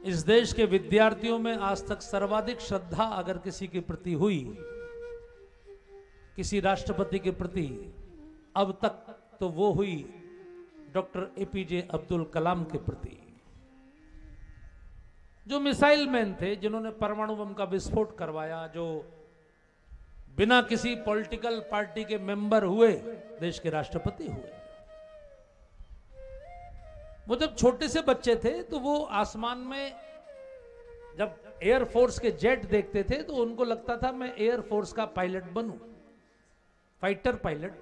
इस देश के विद्यार्थियों में आज तक सर्वाधिक श्रद्धा अगर किसी के प्रति हुई, किसी राष्ट्रपति के प्रति अब तक, तो वो हुई डॉक्टर एपीजे अब्दुल कलाम के प्रति, जो मिसाइल मैन थे, जिन्होंने परमाणु बम का विस्फोट करवाया, जो बिना किसी पॉलिटिकल पार्टी के मेंबर हुए देश के राष्ट्रपति हुए। वो जब छोटे से बच्चे थे तो वो आसमान में जब एयरफोर्स के जेट देखते थे तो उनको लगता था मैं एयरफोर्स का पायलट बनूं, फाइटर पायलट।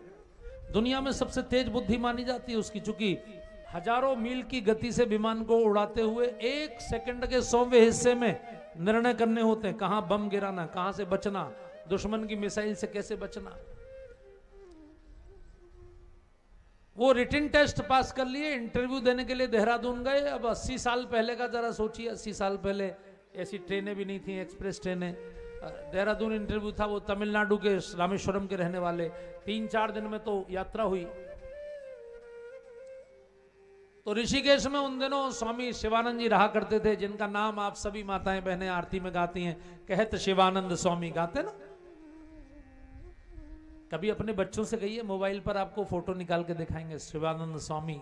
दुनिया में सबसे तेज बुद्धि मानी जाती है उसकी, चूंकि हजारों मील की गति से विमान को उड़ाते हुए 1 सेकंड के 100वें हिस्से में निर्णय करने होते हैं, कहां बम गिराना, कहां से बचना, दुश्मन की मिसाइल से कैसे बचना। वो रिटन टेस्ट पास कर लिए, इंटरव्यू देने के लिए देहरादून गए। अब 80 साल पहले का जरा सोचिए, 80 साल पहले ऐसी ट्रेनें भी नहीं थी, एक्सप्रेस ट्रेनें। देहरादून इंटरव्यू था, वो तमिलनाडु के रामेश्वरम के रहने वाले, 3-4 दिन में तो यात्रा हुई। तो ऋषिकेश में उन दिनों स्वामी शिवानंद जी रहा करते थे, जिनका नाम आप सभी माताएं बहनें आरती में गाती हैं, कहत शिवानंद स्वामी, गाते ना। कभी अपने बच्चों से कहिए, मोबाइल पर आपको फोटो निकाल के दिखाएंगे, शिवानंद स्वामी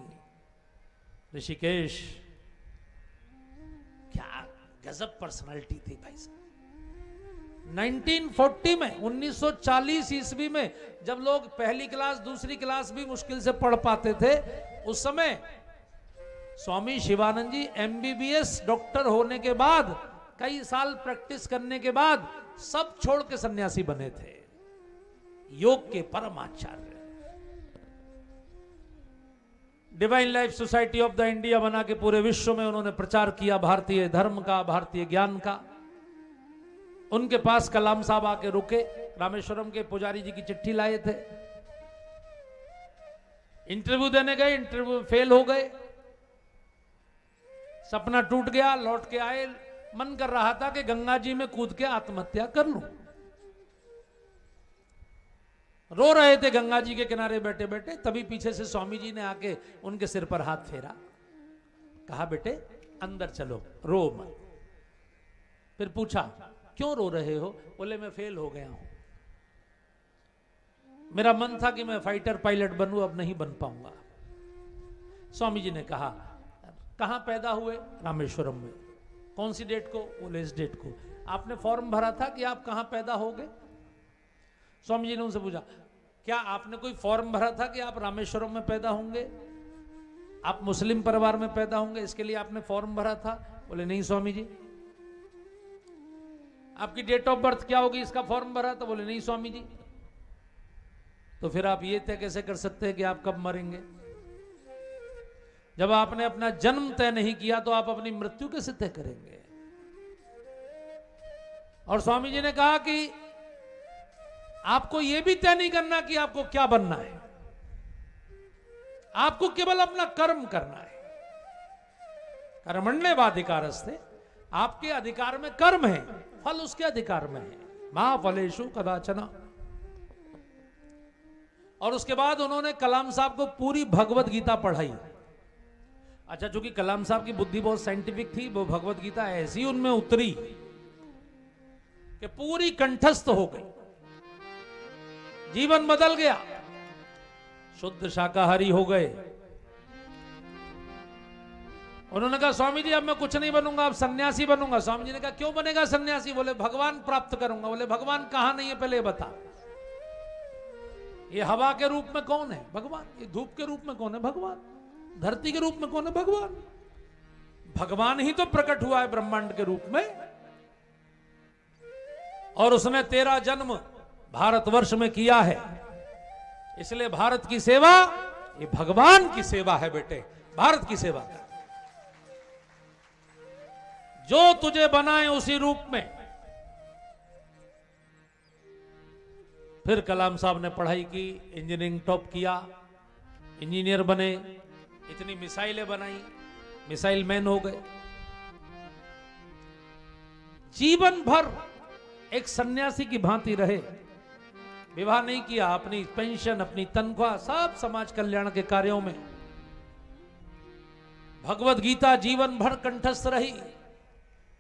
ऋषिकेश। क्या गजब पर्सनालिटी थी भाई साहब। 1940 में, 1940 ईस्वी में, जब लोग पहली क्लास दूसरी क्लास भी मुश्किल से पढ़ पाते थे, उस समय स्वामी शिवानंद जी एमबीबीएस डॉक्टर होने के बाद, कई साल प्रैक्टिस करने के बाद, सब छोड़ के सन्यासी बने थे, योग के परम आचार्य। Divine life society of the India बना के पूरे विश्व में उन्होंने प्रचार किया भारतीय धर्म का, भारतीय ज्ञान का। उनके पास कलाम साहब आके रुके, रामेश्वरम के पुजारी जी की चिट्ठी लाए थे, इंटरव्यू देने गए, इंटरव्यू फेल हो गए, सपना टूट गया, लौट के आए, मन कर रहा था कि गंगा जी में कूद के आत्महत्या कर लूं। रो रहे थे गंगा जी के किनारे बैठे बैठे, तभी पीछे से स्वामी जी ने आके उनके सिर पर हाथ फेरा, कहा बेटे अंदर चलो, रो मत। फिर पूछा क्यों रो रहे हो? बोले मैं फेल हो गया हूं, मेरा मन था कि मैं फाइटर पायलट बनूं, अब नहीं बन पाऊंगा। स्वामी जी ने कहा कहां पैदा हुए? रामेश्वरम में। कौन सी डेट को? बोले इस डेट को। आपने फॉर्म भरा था कि आप कहां पैदा होगे? स्वामी जी ने उनसे पूछा क्या आपने कोई फॉर्म भरा था कि आप रामेश्वरम में पैदा होंगे, आप मुस्लिम परिवार में पैदा होंगे, इसके लिए आपने फॉर्म भरा था? बोले नहीं स्वामी जी। आपकी डेट ऑफ बर्थ क्या होगी, इसका फॉर्म भरा था? बोले नहीं स्वामी जी। तो फिर आप ये तय कैसे कर सकते हैं कि आप कब मरेंगे? जब आपने अपना जन्म तय नहीं किया तो आप अपनी मृत्यु कैसे तय करेंगे? और स्वामी जी ने कहा कि आपको यह भी तय नहीं करना कि आपको क्या बनना है, आपको केवल अपना कर्म करना है। कर्मण्येवाधिकारस्ते, आपके अधिकार में कर्म है, फल उसके अधिकार में है। मा फलेषु कदाचन। और उसके बाद उन्होंने कलाम साहब को पूरी भगवत गीता पढ़ाई। अच्छा, चूंकि कलाम साहब की बुद्धि बहुत साइंटिफिक थी, वो भगवत गीता ऐसी उनमें उतरी कि पूरी कंठस्थ हो गई, जीवन बदल गया, शुद्ध शाकाहारी हो गए। उन्होंने कहा स्वामी जी अब मैं कुछ नहीं बनूंगा, अब सन्यासी बनूंगा। स्वामी जी ने कहा क्यों बनेगा सन्यासी? बोले भगवान प्राप्त करूंगा। बोले भगवान कहां नहीं है पहले बता। ये हवा के रूप में कौन है? भगवान। ये धूप के रूप में कौन है? भगवान। धरती के रूप में कौन है? भगवान। भगवान ही तो प्रकट हुआ है ब्रह्मांड के रूप में, और उसने तेरा जन्म भारतवर्ष में किया है। इसलिए भारत की सेवा ये भगवान की सेवा है बेटे, भारत की सेवा कर। जो तुझे बनाए उसी रूप में। फिर कलाम साहब ने पढ़ाई की, इंजीनियरिंग टॉप किया, इंजीनियर बने, इतनी मिसाइलें बनाई, मिसाइल मैन हो गए। जीवन भर एक सन्यासी की भांति रहे, विवाह नहीं किया, अपनी पेंशन, अपनी तनख्वाह सब समाज कल्याण के कार्यों में। भगवत गीता जीवन भर कंठस्थ रही।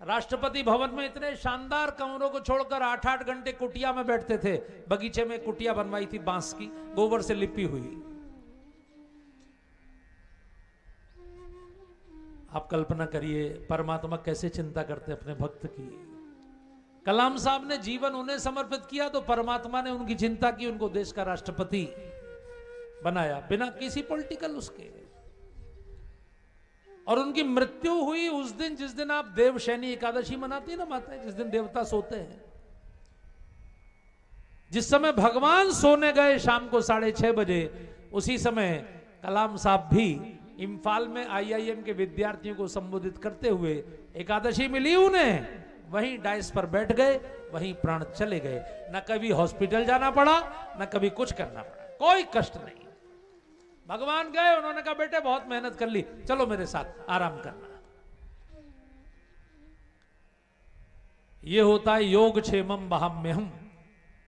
राष्ट्रपति भवन में इतने शानदार कमरों को छोड़कर 8-8 घंटे कुटिया में बैठते थे। बगीचे में कुटिया बनवाई थी बांस की, गोबर से लिपी हुई। आप कल्पना करिए परमात्मा कैसे चिंता करते अपने भक्त की। कलाम साहब ने जीवन उन्हें समर्पित किया तो परमात्मा ने उनकी चिंता की, उनको देश का राष्ट्रपति बनाया बिना किसी पॉलिटिकल उसके। और उनकी मृत्यु हुई उस दिन जिस दिन आप देवशैनी एकादशी मनाती है ना माता, जिस दिन देवता सोते हैं। जिस समय भगवान सोने गए शाम को 6:30 बजे, उसी समय कलाम साहब भी इम्फाल में IIM के विद्यार्थियों को संबोधित करते हुए, एकादशी मिली उन्हें, वहीं डाइस पर बैठ गए, वहीं प्राण चले गए। न कभी हॉस्पिटल जाना पड़ा, न कभी कुछ करना पड़ा, कोई कष्ट नहीं। भगवान गए, उन्होंने कहा बेटे बहुत मेहनत कर ली, चलो मेरे साथ आराम करना। ये होता है योग क्षेमम बहाम्यहम।